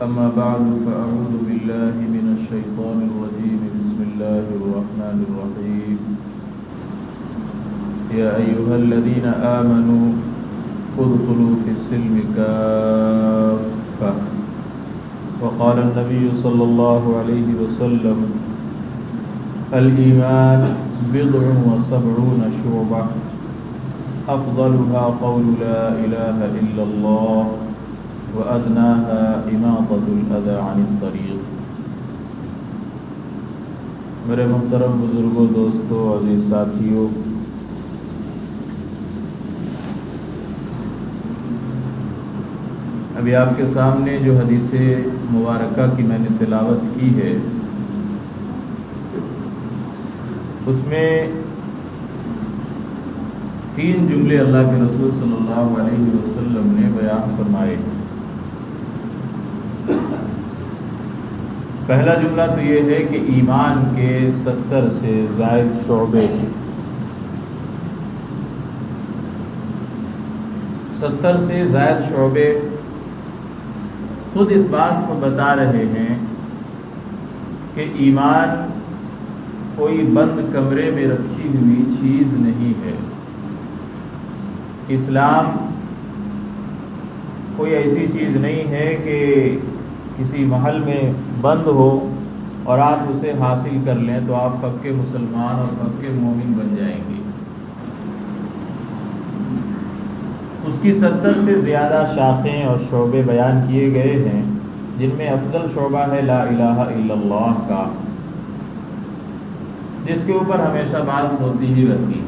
أما بعد فأعوذ بالله من الشيطان الرجيم بسم الله الرحمن الرحيم يا أيها الذين آمنوا ادخلوا في السلم كافة وقال النبي صلى الله عليه وسلم الإيمان بضع وسبعون شعبة أفضلها قول لا إله إلا الله وأدناها إماطة الأذى عن الطريق۔ میرے محترم بزرگوں، دوستوں، عزیز ساتھیوں، ابھی آپ کے سامنے جو حدیث مبارکہ کی میں نے تلاوت کی ہے، اس میں 3 جملے اللہ کے رسول صلی اللہ علیہ وسلم نے بیان فرمائے۔ پہلا جملہ تو یہ ہے کہ ایمان کے 70 سے زائد شعبے ہیں، 70 سے زائد شعبے خود اس بات کو بتا رہے ہیں کہ ایمان کوئی بند کمرے میں رکھی ہوئی چیز نہیں ہے۔ اسلام کوئی ایسی چیز نہیں ہے کہ کسی محل میں بند ہو اور آپ اسے حاصل کر لیں تو آپ پکے مسلمان اور پکے مومن بن جائیں گے۔ اس کی 70 سے زیادہ شاخیں اور شعبے بیان کیے گئے ہیں، جن میں افضل شعبہ ہے لا الہ الا اللہ کا، جس کے اوپر ہمیشہ بات ہوتی ہی رہتی ہے۔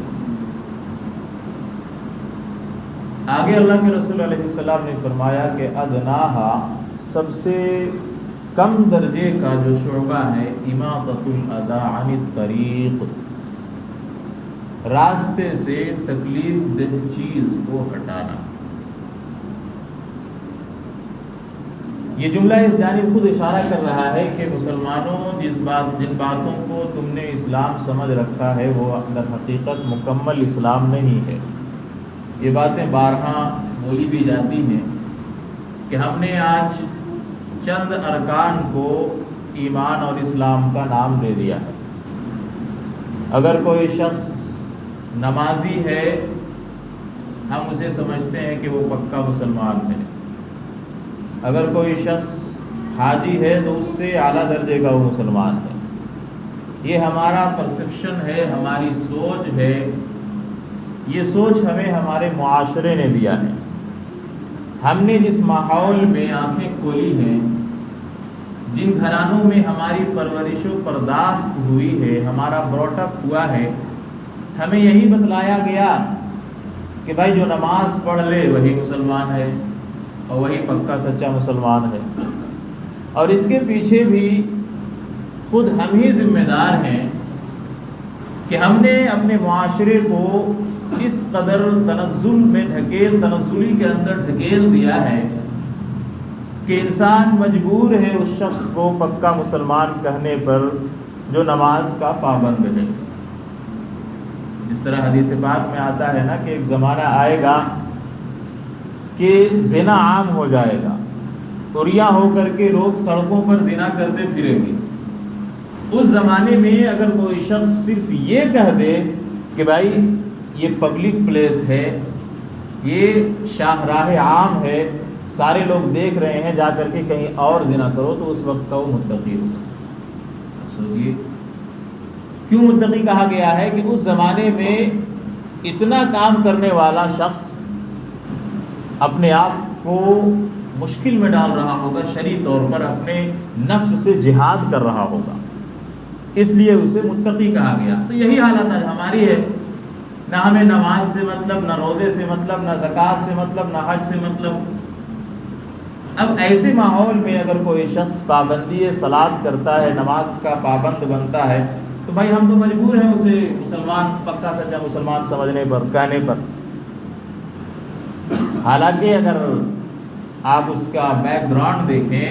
آگے اللہ کے رسول علیہ السلام نے فرمایا کہ ادناہا، سب سے کم درجے کا جو شعبہ ہے، اماطۃ الاذی عن الطریق، راستے سے تکلیف دہ چیز کو ہٹانا۔ یہ جملہ اس جانب خود اشارہ کر رہا ہے کہ مسلمانوں جن باتوں کو تم نے اسلام سمجھ رکھا ہے وہ در حقیقت مکمل اسلام نہیں ہے۔ یہ باتیں بارہا بولی بھی جاتی ہیں کہ ہم نے آج چند ارکان کو ایمان اور اسلام کا نام دے دیا ہے۔ اگر کوئی شخص نمازی ہے، ہم اسے سمجھتے ہیں کہ وہ پکا مسلمان ہے۔ اگر کوئی شخص حاجی ہے تو اس سے اعلیٰ درجے کا وہ مسلمان ہے۔ یہ ہمارا پرسپشن ہے، ہماری سوچ ہے۔ یہ سوچ ہمیں ہمارے معاشرے نے دیا ہے۔ ہم نے جس ماحول میں آنکھیں کھولی ہیں، جن گھرانوں میں ہماری پرورش و پرداخت ہوئی ہے، ہمارا براٹ اپ ہوا ہے، ہمیں یہی بتلایا گیا کہ بھائی جو نماز پڑھ لے وہی مسلمان ہے اور وہی پکا سچا مسلمان ہے۔ اور اس کے پیچھے بھی خود ہم ہی ذمہ دار ہیں کہ ہم نے اپنے معاشرے کو اس قدر تنزلی کے اندر ڈھکیل دیا ہے کہ انسان مجبور ہے اس شخص کو پکا مسلمان کہنے پر جو نماز کا پابند ہے۔ اس طرح حدیث پاک میں آتا ہے نا کہ ایک زمانہ آئے گا کہ زنا عام ہو جائے گا، عریاں ہو کر کے لوگ سڑکوں پر زنا کرتے پھریں گے۔ اس زمانے میں اگر کوئی شخص صرف یہ کہہ دے کہ بھائی یہ پبلک پلیس ہے، یہ شاہراہ عام ہے، سارے لوگ دیکھ رہے ہیں، جا کر کے کہیں اور زنا کرو، تو اس وقت کا وہ متقی ہوگا۔ سوچیے کیوں متقی کہا گیا ہے کہ اس زمانے میں اتنا کام کرنے والا شخص اپنے آپ کو مشکل میں ڈال رہا ہوگا، شرعی طور پر اپنے نفس سے جہاد کر رہا ہوگا، اس لیے اسے متقی کہا گیا۔ تو یہی حالت آج ہماری ہے، نہ ہمیں نماز سے مطلب، نہ روزے سے مطلب، نہ زکوٰۃ سے مطلب، نہ حج سے مطلب۔ اب ایسے ماحول میں اگر کوئی شخص پابندی صلاۃ کرتا ہے، نماز کا پابند بنتا ہے، تو بھائی ہم تو مجبور ہیں اسے مسلمان، پکا سچا مسلمان سمجھنے پر، کہنے پر۔ حالانکہ اگر آپ اس کا بیک گراؤنڈ دیکھیں،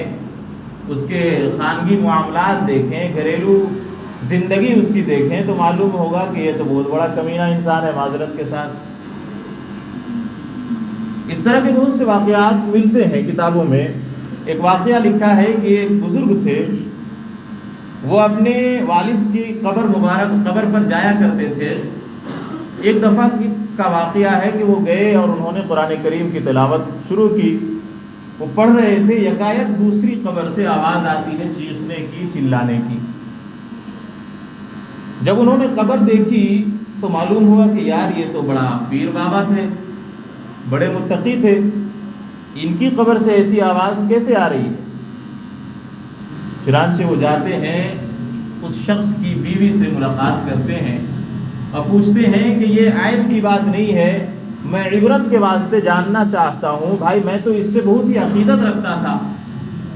اس کے خانگی معاملات دیکھیں، گھریلو زندگی اس کی دیکھیں، تو معلوم ہوگا کہ یہ تو بہت بڑا کمینہ انسان ہے، معذرت کے ساتھ۔ اس طرح کے بہت سے واقعات ملتے ہیں کتابوں میں۔ ایک واقعہ لکھا ہے کہ ایک بزرگ تھے، وہ اپنے والد کی قبر پر جایا کرتے تھے۔ ایک دفعہ کا واقعہ ہے کہ وہ گئے اور انہوں نے قرآن کریم کی تلاوت شروع کی۔ وہ پڑھ رہے تھے، یکایک دوسری قبر سے آواز آتی ہے چیخنے کی، چلانے کی۔ جب انہوں نے قبر دیکھی تو معلوم ہوا کہ یار یہ تو بڑا پیر بابا تھے، بڑے متقی تھے، ان کی قبر سے ایسی آواز کیسے آ رہی ہے؟ چنانچہ وہ جاتے ہیں، اس شخص کی بیوی سے ملاقات کرتے ہیں اور پوچھتے ہیں کہ یہ عیب کی بات نہیں ہے، میں عبرت کے واسطے جاننا چاہتا ہوں بھائی، میں تو اس سے بہت ہی عقیدت رکھتا تھا،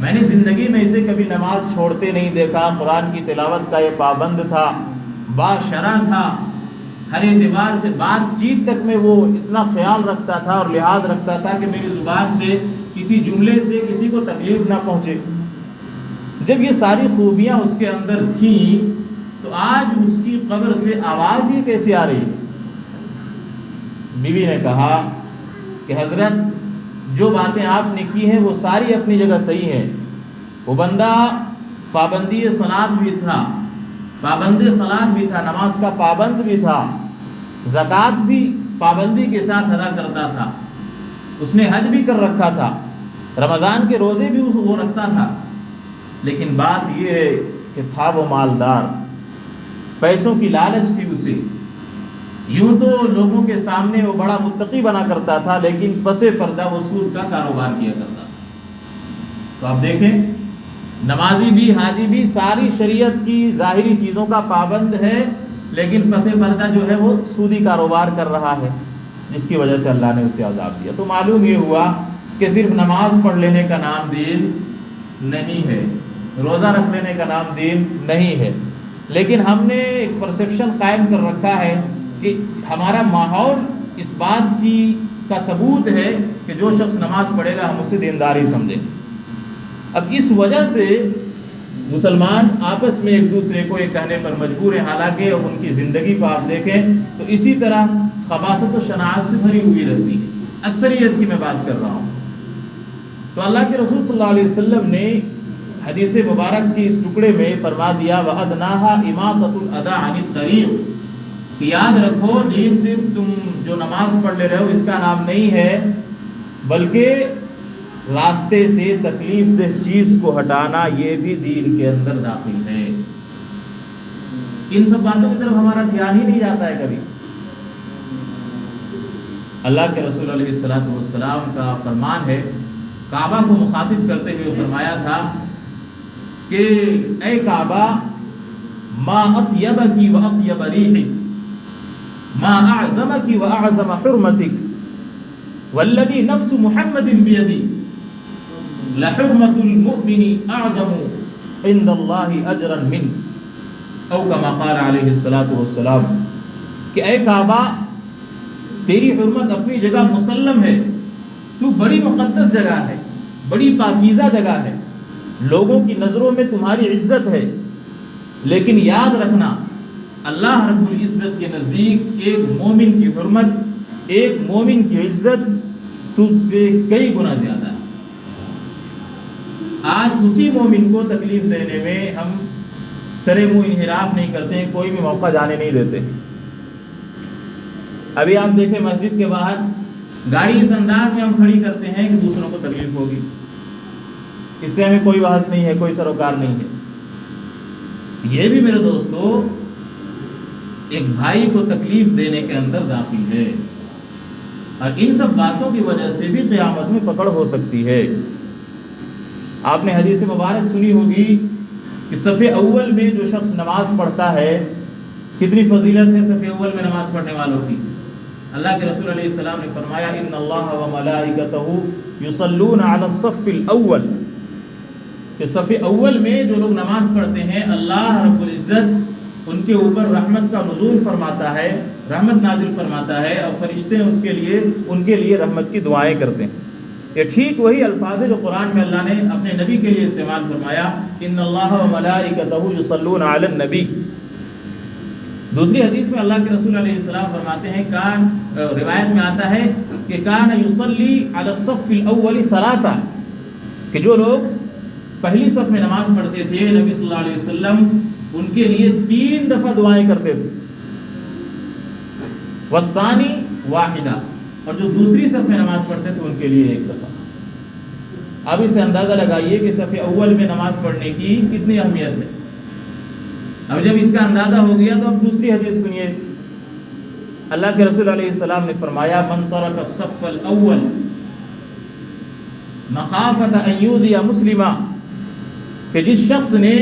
میں نے زندگی میں اسے کبھی نماز چھوڑتے نہیں دیکھا، قرآن کی تلاوت کا یہ پابند تھا، باشرع تھا، ہر اعتبار سے بات چیت تک میں وہ اتنا خیال رکھتا تھا اور لحاظ رکھتا تھا کہ میری زبان سے کسی جملے سے کسی کو تکلیف نہ پہنچے۔ جب یہ ساری خوبیاں اس کے اندر تھیں تو آج اس کی قبر سے آواز ہی کیسے آ رہی ہے؟ بیوی نے کہا کہ حضرت جو باتیں آپ نے کی ہیں وہ ساری اپنی جگہ صحیح ہیں، وہ بندہ پابندی صلاۃ بھی تھا، نماز کا پابند بھی تھا، زکوٰۃ بھی پابندی کے ساتھ ادا کرتا تھا، اس نے حج بھی کر رکھا تھا، رمضان کے روزے بھی وہ رکھتا تھا، لیکن بات یہ ہے کہ تھا وہ مالدار، پیسوں کی لالچ تھی اسے، یوں تو لوگوں کے سامنے وہ بڑا متقی بنا کرتا تھا، لیکن پس پردہ وہ سود کا کاروبار کیا کرتا تھا۔ تو آپ دیکھیں، نمازی بھی، حاجی بھی، ساری شریعت کی ظاہری چیزوں کا پابند ہے، لیکن پس پردہ جو ہے وہ سودی کاروبار کر رہا ہے، جس کی وجہ سے اللہ نے اسے عذاب دیا۔ تو معلوم یہ ہوا کہ صرف نماز پڑھ لینے کا نام دین نہیں ہے، روزہ رکھ لینے کا نام دین نہیں ہے، لیکن ہم نے ایک پرسیپشن قائم کر رکھا ہے کہ ہمارا ماحول اس بات کا ثبوت ہے کہ جو شخص نماز پڑھے گا ہم اسے دینداری سمجھیں۔ اب اس وجہ سے مسلمان آپس میں ایک دوسرے کو یہ کہنے پر مجبور ہیں، حالانکہ ان کی زندگی کو آپ دیکھیں تو اسی طرح خباثت و شناعت سے بھری ہوئی رہتی ہے، اکثریت کی میں بات کر رہا ہوں۔ تو اللہ کے رسول صلی اللہ علیہ وسلم نے حدیث مبارک کی اس ٹکڑے میں فرما دیا وَأَدْنَاهَا إِمَاطَةُ الْأَذَىٰ عَنِ الطَّرِيقِ، کہ یاد رکھو دین صرف تم جو نماز پڑھ لے رہے ہو اس کا نام نہیں ہے، بلکہ راستے سے تکلیف دہ چیز کو ہٹانا یہ بھی دین کے اندر داخل ہے۔ ان سب باتوں کی طرف ہمارا دھیان ہی نہیں جاتا ہے کبھی۔ اللہ کے رسول علیہ الصلوۃ والسلام کا فرمان ہے، کعبہ کو مخاطب کرتے ہوئے فرمایا تھا کہ اے کعبہ، ما اطیبک و اطیب ریحک، ما اعظمک و اعظم حرمتک، والذی نفس محمد بیدی، لحرمت المؤمن اعظم عند اللہ اجرا من، او کما قال علیہ الصلوۃ والسلام، کہ اے کعبہ تیری حرمت اپنی جگہ مسلم ہے، تو بڑی مقدس جگہ ہے، بڑی پاکیزہ جگہ ہے، لوگوں کی نظروں میں تمہاری عزت ہے، لیکن یاد رکھنا اللہ رب العزت کے نزدیک ایک مومن کی حرمت، ایک مومن کی عزت تجھ سے کئی گنا زیادہ ہے۔ آج اسی مومن کو تکلیف دینے میں ہم سرے منہ انحراف نہیں کرتے ہیں، کوئی بھی موقع جانے نہیں دیتے۔ ابھی آپ دیکھیں مسجد کے باہر گاڑی اس انداز میں ہم کھڑی کرتے ہیں کہ دوسروں کو تکلیف ہوگی، اس سے ہمیں کوئی بحث نہیں ہے، کوئی سروکار نہیں ہے۔ یہ بھی میرے دوستو ایک بھائی کو تکلیف دینے کے اندر داخل ہے، اور ان سب باتوں کی وجہ سے بھی قیامت میں پکڑ ہو سکتی ہے۔ آپ نے حدیث مبارک سنی ہوگی کہ صف اول میں جو شخص نماز پڑھتا ہے، کتنی فضیلت ہے صف اول میں نماز پڑھنے والوں کی۔ اللہ کے رسول علیہ السلام نے فرمایا ان اللہ و ملائکتہ یصلون علی الصف الاول، کہ صف اول میں جو لوگ نماز پڑھتے ہیں اللہ رب العزت ان کے اوپر رحمت کا نزول فرماتا ہے، رحمت نازل فرماتا ہے، اور فرشتے ان کے لیے رحمت کی دعائیں کرتے ہیں۔ یہ ٹھیک وہی الفاظ ہے جو قرآن میں اللہ نے اپنے نبی کے لیے استعمال فرمایا، ان اللہ و ملائکتہ یصلون علی النبی۔ دوسری حدیث میں اللہ کے رسول علیہ السلام فرماتے ہیں، روایت میں آتا ہے کہ کان یصلی علی الصف الاول ثلاثہ، کہ جو لوگ پہلی صف میں نماز پڑھتے تھے نبی صلی اللہ علیہ وسلم ان کے لیے 3 دفعہ دعائیں کرتے تھے، والثانی واحدہ، اور جو دوسری صف میں نماز پڑھتے تھے ان کے لیے 1 دفعہ۔ اب اس سے اندازہ لگائیے کہ صف اول میں نماز پڑھنے کی کتنی اہمیت ہے۔ اب جب اس کا اندازہ ہو گیا تو اب دوسری حدیث سنیے۔ اللہ کے رسول علیہ السلام نے فرمایا من ترک الصف الاول مخافۃ ان یؤذی مسلما، کہ جس شخص نے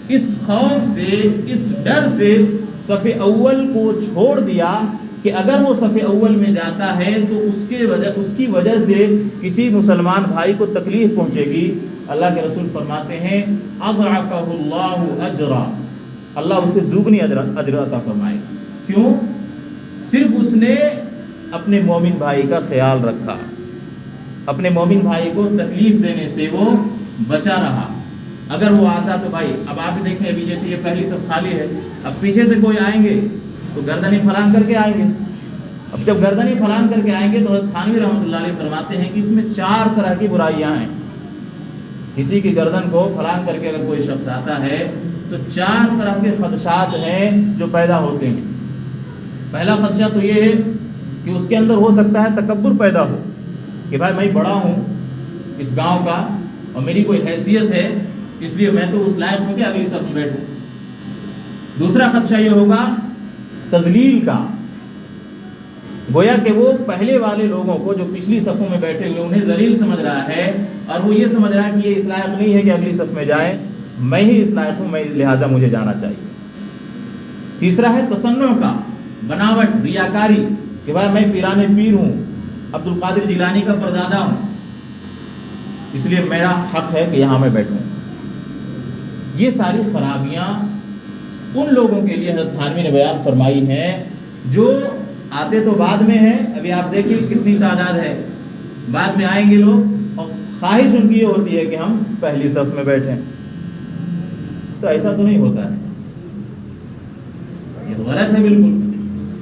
اس خوف سے، اس ڈر سے صف اول کو چھوڑ دیا کہ اگر وہ صف اول میں جاتا ہے تو اس کی وجہ سے کسی مسلمان بھائی کو تکلیف پہنچے گی، اللہ کے رسول فرماتے ہیں اضعفہ اللہ اجرا، اللہ اسے دوگنی اجر عطا فرمائے گا۔ کیوں؟ صرف اس نے اپنے مومن بھائی کا خیال رکھا، اپنے مومن بھائی کو تکلیف دینے سے وہ بچا رہا۔ اگر وہ آتا تو بھائی اب آپ دیکھیں، ابھی جیسے یہ پہلی صف خالی ہے، اب پیچھے سے کوئی آئیں گے تو گردنیں پھلانگ کر کے آئیں گے۔ اب جب گردنیں پھلانگ کر کے آئیں گے تو تھانوی رحمۃ اللہ علیہ فرماتے ہیں کہ اس میں 4 طرح کی برائیاں ہیں۔ کسی کی گردن کو پھلانگ کر کے اگر کوئی شخص آتا ہے تو 4 طرح کے خدشات ہیں جو پیدا ہوتے ہیں۔ پہلا خدشہ تو یہ ہے کہ اس کے اندر ہو سکتا ہے تکبر پیدا ہو کہ بھائی میں بڑا ہوں اس گاؤں کا اور میری کوئی حیثیت ہے، اس لیے میں تو اس لائق ہوں کہ اگلی صف میں بیٹھوں۔ دوسرا خدشہ یہ ہوگا تذلیل کا، گویا کہ وہ پہلے والے لوگوں کو جو پچھلی صفوں میں بیٹھے ہوئے انہیں ذلیل سمجھ رہا ہے، اور وہ یہ سمجھ رہا ہے کہ یہ اس لائق نہیں ہے کہ اگلی صف میں جائیں، میں ہی اس لائق ہوں، میں لہٰذا مجھے جانا چاہیے۔ تیسرا ہے تصنع کا، بناوٹ، ریاکاری، کہ بھائی میں پیران پیر ہوں، عبد القادر جیلانی کا پردادا ہوں، اس لیے میرا حق ہے کہ یہاں میں بیٹھوں۔ یہ ساری خرابیاں ان لوگوں کے لیے حضرت تھانوی نے بیان فرمائی ہیں جو آتے تو بعد میں ہیں۔ ابھی آپ دیکھیں کتنی تعداد ہے، بعد میں آئیں گے لوگ اور خواہش ان کی یہ ہوتی ہے کہ ہم پہلی صف میں بیٹھیں، تو ایسا تو نہیں ہوتا ہے، یہ تو غلط ہے بالکل۔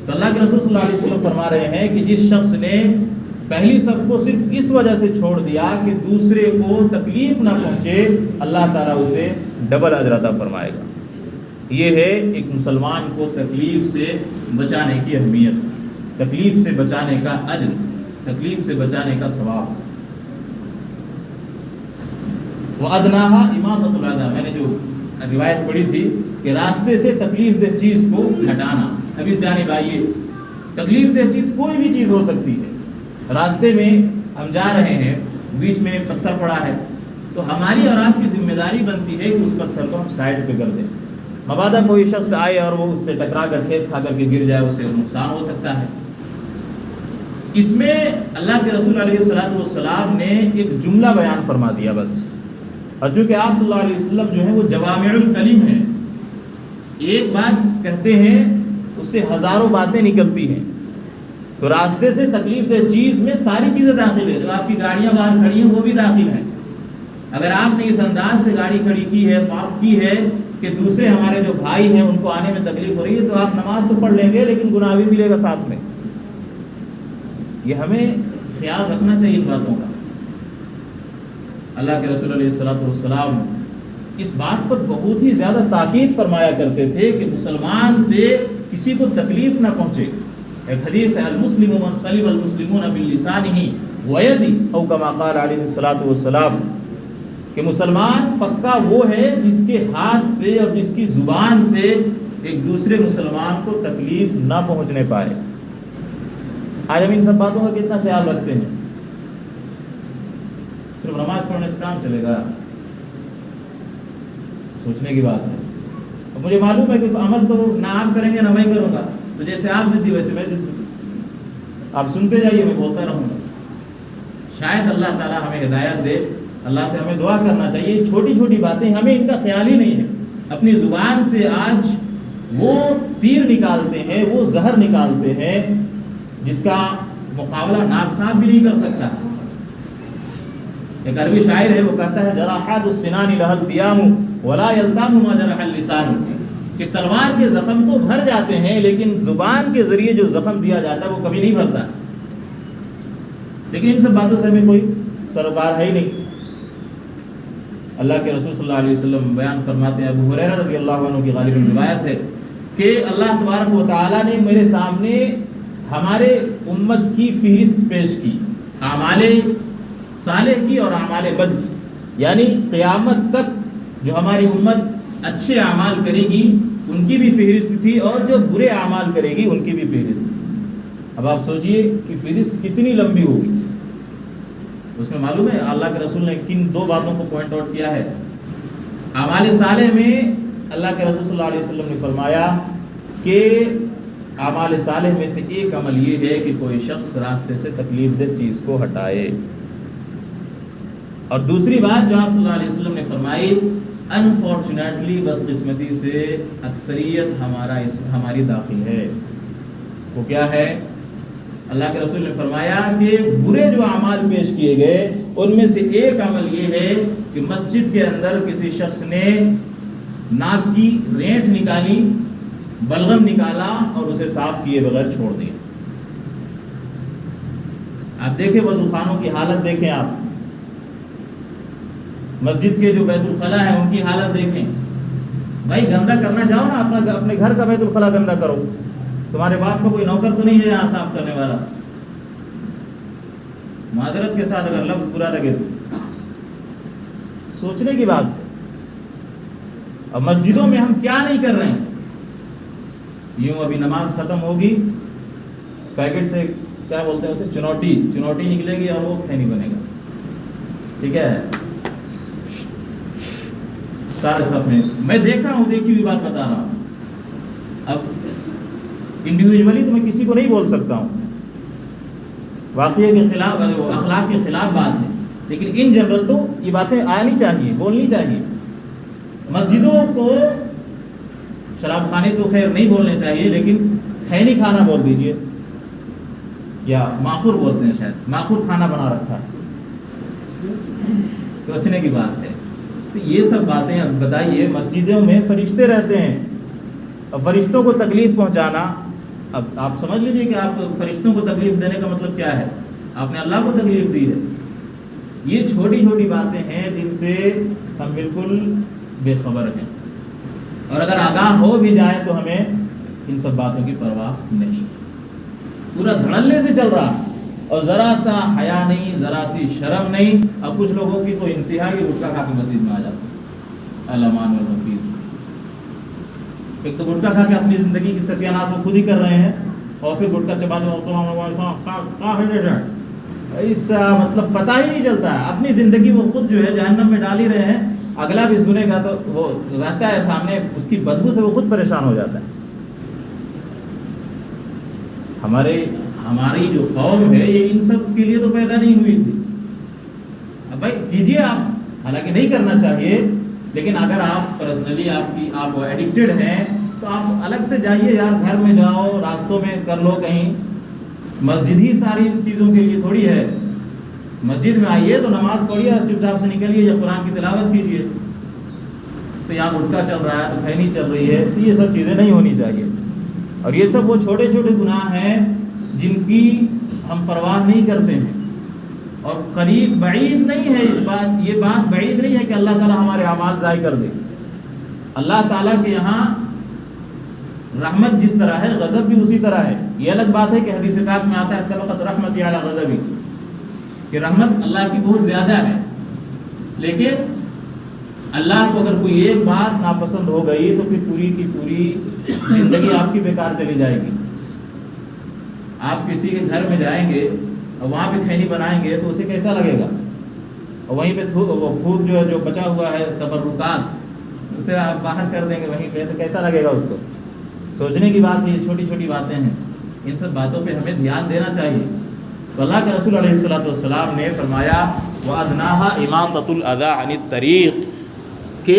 تو اللہ کے رسول صلی اللہ علیہ وسلم فرما رہے ہیں کہ جس شخص نے پہلی صف کو صرف اس وجہ سے چھوڑ دیا کہ دوسرے کو تکلیف نہ پہنچے، اللہ تعالیٰ اسے ڈبل اجر عطا فرمائے گا۔ یہ ہے ایک مسلمان کو تکلیف سے بچانے کی اہمیت، تکلیف سے بچانے کا اجر، تکلیف سے بچانے کا ثواب۔ وَأَدْنَاهَا إِمَاطَةُ الْأَذَى، میں نے جو روایت پڑھی تھی کہ راستے سے تکلیف دہ چیز کو ہٹانا۔ اب اس جانب آئیے، تکلیف دہ چیز کوئی بھی چیز ہو سکتی ہے۔ راستے میں ہم جا رہے ہیں، بیچ میں پتھر پڑا ہے، تو ہماری اور آپ کی ذمہ داری بنتی ہے کہ اس پتھر کو ہم سائڈ پہ کر دیں۔ مبادا کوئی شخص آئے اور وہ اس سے ٹکرا کر ٹھیس کھا کر کے گر جائے، اس سے نقصان ہو سکتا ہے۔ اس میں اللہ کے رسول علیہ السلام نے ایک جملہ بیان فرما دیا بس، اور چونکہ آپ صلی اللہ علیہ وسلم جو ہیں وہ جوامع الکلم ہیں، ایک بات کہتے ہیں اس سے ہزاروں باتیں نکلتی ہیں۔ تو راستے سے تکلیف دہ چیز میں ساری چیزیں داخل ہیں، جو آپ کی گاڑیاں باہر کھڑی ہیں وہ بھی داخل ہیں۔ اگر آپ نے اس انداز سے گاڑی کھڑی کی ہے، پارک کی ہے کہ دوسرے ہمارے جو بھائی ہیں ان کو آنے میں تکلیف ہو رہی ہے، تو آپ نماز تو پڑھ لیں گے لیکن گناہ بھی ملے گا ساتھ میں۔ یہ ہمیں خیال رکھنا چاہیے ان باتوں کا۔ اللہ کے رسول علیہ السلام اس بات پر بہت ہی زیادہ تاکید فرمایا کرتے تھے کہ مسلمان سے کسی کو تکلیف نہ پہنچے۔ ایک حدیث ہے المسلم من سلم المسلمون بلسانہ ویدہ، او کما قال علیہ السلام، کہ مسلمان پکا وہ ہے جس کے ہاتھ سے اور جس کی زبان سے ایک دوسرے مسلمان کو تکلیف نہ پہنچنے پائے۔ آج ہم ان سب باتوں کا کتنا خیال رکھتے ہیں؟ صرف نماز پڑھنے سے کام چلے گا؟ سوچنے کی بات ہے۔ اب مجھے معلوم ہے کہ عمل تو نہ آپ کریں گے نہ میں کروں گا، تو جیسے آپ ضدی ویسے میں ضدی، آپ سنتے جائیے، میں بولتا رہوں گا۔ شاید اللہ تعالیٰ ہمیں ہدایت دے، اللہ سے ہمیں دعا کرنا چاہیے۔ چھوٹی چھوٹی باتیں ہمیں ان کا خیال ہی نہیں ہے، اپنی زبان سے آج وہ تیر نکالتے ہیں، وہ زہر نکالتے ہیں جس کا مقابلہ ناک صاحب بھی نہیں کر سکتا۔ ایک عربی شاعر ہے، وہ کہتا ہے جراحات السنان لها التیام ولا یلتام ما جرح اللسان، کہ تلوار کے زخم تو بھر جاتے ہیں لیکن زبان کے ذریعے جو زخم دیا جاتا ہے وہ کبھی نہیں بھرتا۔ لیکن ان سب باتوں سے ہمیں کوئی سروکار ہے ہی نہیں۔ اللہ کے رسول صلی اللہ علیہ وسلم بیان فرماتے ہیں، ابو ہریرہ رضی اللہ عنہ کی غالباً روایت ہے کہ اللہ تبارک و تعالیٰ نے میرے سامنے ہمارے امت کی فہرست پیش کی، اعمال صالح کی اور اعمال بد کی، یعنی قیامت تک جو ہماری امت اچھے اعمال کرے گی ان کی بھی فہرست تھی اور جو برے اعمال کرے گی ان کی بھی فہرست تھی۔ اب آپ سوچئے کہ فہرست کتنی لمبی ہوگی۔ اس میں معلوم ہے اللہ کے رسول نے کن دو باتوں کو پوائنٹ آؤٹ کیا ہے۔ اعمال صالح میں اللہ کے رسول صلی اللہ علیہ وسلم نے فرمایا کہ اعمال صالح میں سے ایک عمل یہ ہے کہ کوئی شخص راستے سے تکلیف دہ چیز کو ہٹائے، اور دوسری بات جو آپ صلی اللہ علیہ وسلم نے فرمائی، انفارچونیٹلی بدقسمتی سے اکثریت ہماری داخل ہے، وہ کیا ہے؟ اللہ کے رسول نے فرمایا کہ برے جو اعمال پیش کیے گئے ان میں سے ایک عمل یہ ہے کہ مسجد کے اندر کسی شخص نے ناک کی رینٹ نکالی، بلغم نکالا اور اسے صاف کیے بغیر چھوڑ دیا۔ آپ دیکھیں وضو خانوں کی حالت دیکھیں، آپ مسجد کے جو بیت الخلا ہیں ان کی حالت دیکھیں۔ بھائی گندا کرنا جاؤ نا، اپنے گھر کا بیت الخلا گندا کرو، تمہارے باپ کو کوئی نوکر تو نہیں ہے یہاں صاف کرنے والا۔ معذرت کے ساتھ اگر لفظ برا لگے تو سوچنے کی بات ہے۔ اب مسجدوں میں ہم کیا نہیں کر رہے ہیں؟ یوں ابھی نماز ختم ہوگی، پیکٹ سے کیا بولتے ہیں اسے، چنوٹی نکلے گی اور وہ کھینی بنے گا، ٹھیک ہے؟ سارے صف میں دیکھا ہوں، دیکھی ہوئی بات بتا رہا ہوں۔ اب انڈیویجولی تو میں کسی کو نہیں بول سکتا ہوں، واقعے کے خلاف، اخلاق کے خلاف بات ہے، لیکن ان جنرل تو یہ باتیں آنی چاہیے، بولنی چاہیے۔ مسجدوں کو شراب خانے تو خیر نہیں بولنے چاہیے، لیکن خینی کھانا بول دیجئے، یا ماخور بولتے ہیں، شاید ماخور کھانا بنا رکھا ہے، سوچنے کی بات ہے۔ تو یہ سب باتیں اب بتائیے، مسجدوں میں فرشتے رہتے ہیں، اور فرشتوں کو تکلیف پہنچانا، اب آپ سمجھ لیجئے کہ آپ فرشتوں کو تکلیف دینے کا مطلب کیا ہے؟ آپ نے اللہ کو تکلیف دی ہے۔ یہ چھوٹی چھوٹی باتیں ہیں جن سے ہم بالکل بے خبر ہیں، اور اگر آگاہ ہو بھی جائیں تو ہمیں ان سب باتوں کی پرواہ نہیں، پورا دھڑلے سے چل رہا، اور ذرا سا حیا نہیں، ذرا سی شرم نہیں۔ اور کچھ لوگوں کی تو انتہائی گٹکا کھا کے مسجد میں آ جاتے ہیں، الامان والحفیظ۔ ایک تو گٹکا کھا کے اپنی زندگی کی ستیاناش وہ خود ہی کر رہے ہیں، اور پھر گٹکا چباتے ایسا مطلب پتہ ہی نہیں چلتا ہے، اپنی زندگی وہ خود جو ہے جہنم میں ڈال ہی رہے ہیں، اگلا بھی سنے گا تو وہ رہتا ہے سامنے، اس کی بدبو سے وہ خود پریشان ہو جاتا ہے۔ ہماری جو قوم ہے یہ ان سب کے لیے تو پیدا نہیں ہوئی تھی۔ اب بھائی کیجیے آپ، حالانکہ نہیں کرنا چاہیے، لیکن اگر آپ پرسنلی آپ ایڈکٹڈ ہیں تو آپ الگ سے جائیے یار، گھر میں جاؤ، راستوں میں کر لو کہیں، مسجد ہی ساری چیزوں کے لیے تھوڑی ہے۔ مسجد میں آئیے تو نماز پڑھیے، چپ چاپ سے نکلیے یا قرآن کی تلاوت کیجیے۔ تو یہاں گٹکا چل رہا ہے تو کھینی چل رہی ہے، تو یہ سب چیزیں نہیں ہونی چاہیے۔ اور یہ سب وہ چھوٹے چھوٹے گناہ ہیں جن کی ہم پرواہ نہیں کرتے ہیں، اور قریب بعید نہیں ہے یہ بات بعید نہیں ہے کہ اللہ تعالیٰ ہمارے اعمال ضائع کر دے۔ اللہ تعالیٰ کے یہاں رحمت جس طرح ہے، غضب بھی اسی طرح ہے۔ یہ الگ بات ہے کہ حدیث پاک میں آتا ہے سبقت رحمتی علی غضبی، کہ رحمت اللہ کی بہت زیادہ ہے، لیکن اللہ کو اگر کوئی ایک بات ناپسند ہو گئی تو پھر پوری کی پوری زندگی آپ کی بیکار چلی جائے گی۔ آپ کسی کے گھر میں جائیں گے اور وہاں پہ کھینی بنائیں گے تو اسے کیسا لگے گا، اور وہیں پہ پھوک جو بچا ہوا ہے تبرکات، اسے آپ باہر کر دیں گے وہیں پہ، تو کیسا لگے گا اس کو؟ سوچنے کی بات ہے، یہ چھوٹی چھوٹی باتیں ہیں، ان سب باتوں پہ ہمیں دھیان دینا چاہیے۔ تو اللہ کے رسول علیہ الصلوۃ نے فرمایا وَأَدْنَاهَا إِمَاطَةُ الْأَذَىٰ عَنِ الطَّرِيقِ، کہ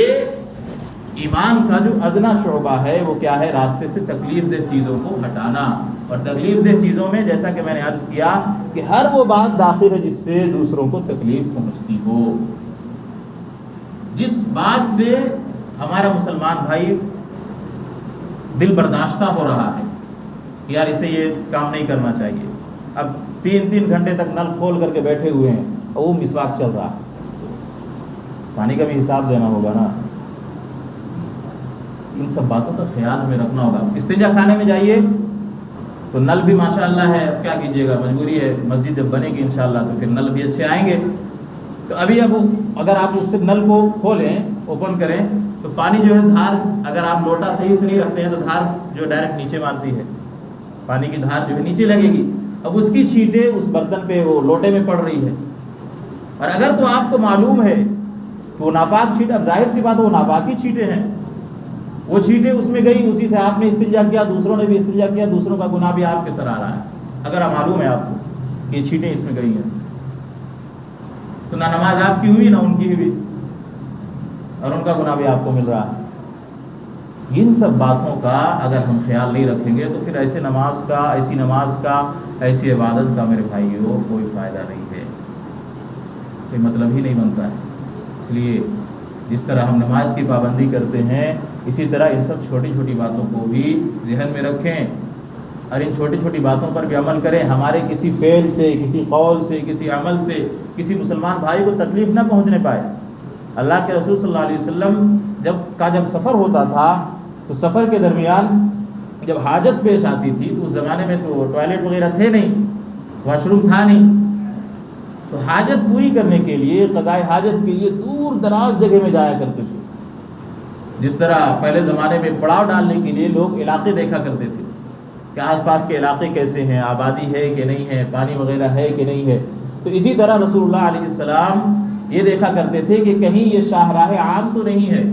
ایمان کا جو ادنا شعبہ ہے وہ کیا ہے؟ راستے سے تکلیف دہ چیزوں کو ہٹانا۔ اور تکلیف دہ چیزوں میں جیسا کہ میں نے عرض کیا کہ ہر وہ بات داخل ہے جس سے دوسروں کو تکلیف پہنچتی ہو، جس بات سے ہمارا مسلمان بھائی دل برداشتہ ہو رہا ہے، یار اسے یہ کام نہیں کرنا چاہیے، اب 3 گھنٹے تک نل کھول کر کے بیٹھے ہوئے ہیں اور وہ مسواک چل رہا ہے، پانی کا بھی حساب دینا ہوگا نا. ان سب باتوں کا خیال ہمیں رکھنا ہوگا. استنجا خانے میں جائیے تو نل بھی ماشاءاللہ ہے، اب کیا کیجیے گا، مجبوری ہے، مسجد جب بنے گی انشاءاللہ تو پھر نل بھی اچھے آئیں گے. تو ابھی اب اگر آپ اس سے نل کو کھولیں، اوپن کریں، تو پانی جو ہے دھار، اگر آپ لوٹا صحیح سے نہیں رکھتے ہیں تو دھار جو ڈائریکٹ نیچے مارتی ہے، پانی کی دھار جو ہے نیچے لگے گی. اب اس کی چھینٹیں اس برتن پہ، وہ لوٹے میں پڑ رہی ہے. اور اگر تو آپ کو معلوم ہے کہ وہ ناپاک چھینٹ، اب ظاہر سی بات ہے وہ ناپاکی چھینٹیں ہیں، وہ چھینٹیں اس میں گئی، اسی سے آپ نے استنجا کیا، دوسروں نے بھی استنجا کیا، دوسروں کا گناہ بھی آپ کے سر آ رہا ہے. اگر معلوم ہے آپ کو کہ یہ چھینٹیں اس میں گئی ہیں، تو نہ نماز آپ کی ہوئی نہ ان کی ہوئی، اور ان کا گناہ بھی آپ کو مل رہا ہے. ان سب باتوں کا اگر ہم خیال نہیں رکھیں گے تو پھر ایسی نماز کا ایسی عبادت کا میرے بھائیوں کوئی فائدہ نہیں ہے، کوئی مطلب ہی نہیں بنتا ہے. اس لیے جس طرح ہم نماز کی پابندی کرتے ہیں، اسی طرح ان سب چھوٹی چھوٹی باتوں کو بھی ذہن میں رکھیں اور ان چھوٹی چھوٹی باتوں پر بھی عمل کریں. ہمارے کسی فعل سے، کسی قول سے، کسی عمل سے کسی مسلمان بھائی کو تکلیف نہ پہنچنے پائے. اللہ کے رسول صلی اللہ علیہ وسلم جب سفر ہوتا تھا تو سفر کے درمیان جب حاجت پیش آتی تھی، تو اس زمانے میں تو ٹوائلٹ وغیرہ تھے نہیں، واش روم تھا نہیں، تو حاجت پوری کرنے کے لیے، قضائے حاجت کے لیے دور دراز جگہ میں جایا کرتے تھے. جس طرح پہلے زمانے میں پڑاؤ ڈالنے کے لیے لوگ علاقے دیکھا کرتے تھے کہ آس پاس کے علاقے کیسے ہیں، آبادی ہے کہ نہیں ہے، پانی وغیرہ ہے کہ نہیں ہے. تو اسی طرح رسول اللہ علیہ السلام یہ دیکھا کرتے تھے کہ کہیں یہ شاہراہ عام تو نہیں ہے.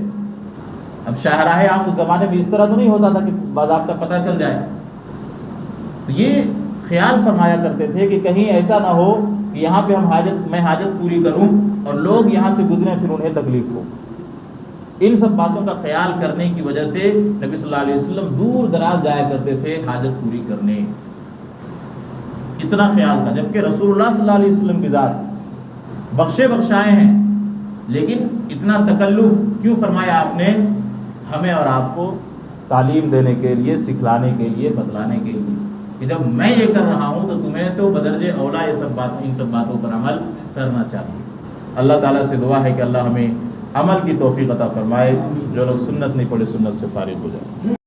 اب شاہراہ عام اس زمانے میں اس طرح تو نہیں ہوتا تھا کہ باضابطہ پتہ چل جائے. تو یہ خیال فرمایا کرتے تھے کہ کہیں ایسا نہ ہو کہ یہاں پہ میں حاجت پوری کروں اور لوگ یہاں سے گزریں پھر انہیں تکلیف ہو. ان سب باتوں کا خیال کرنے کی وجہ سے نبی صلی اللہ علیہ وسلم دور دراز جایا کرتے تھے حاجت پوری کرنے. اتنا خیال تھا، جبکہ رسول اللہ صلی اللہ علیہ وسلم کی ذات بخشائے ہیں، لیکن اتنا تکلف کیوں فرمایا آپ نے؟ ہمیں اور آپ کو تعلیم دینے کے لیے، سکھلانے کے لیے، بتلانے کے لیے کہ جب میں یہ کر رہا ہوں تو تمہیں تو بدرجہ اولا ان سب باتوں پر عمل کرنا چاہیے. اللہ تعالیٰ سے دعا ہے کہ اللہ ہمیں عمل کی توفیق عطا فرمائے. جو لوگ سنت نہیں پڑھے سنت سے فارغ ہو جائے.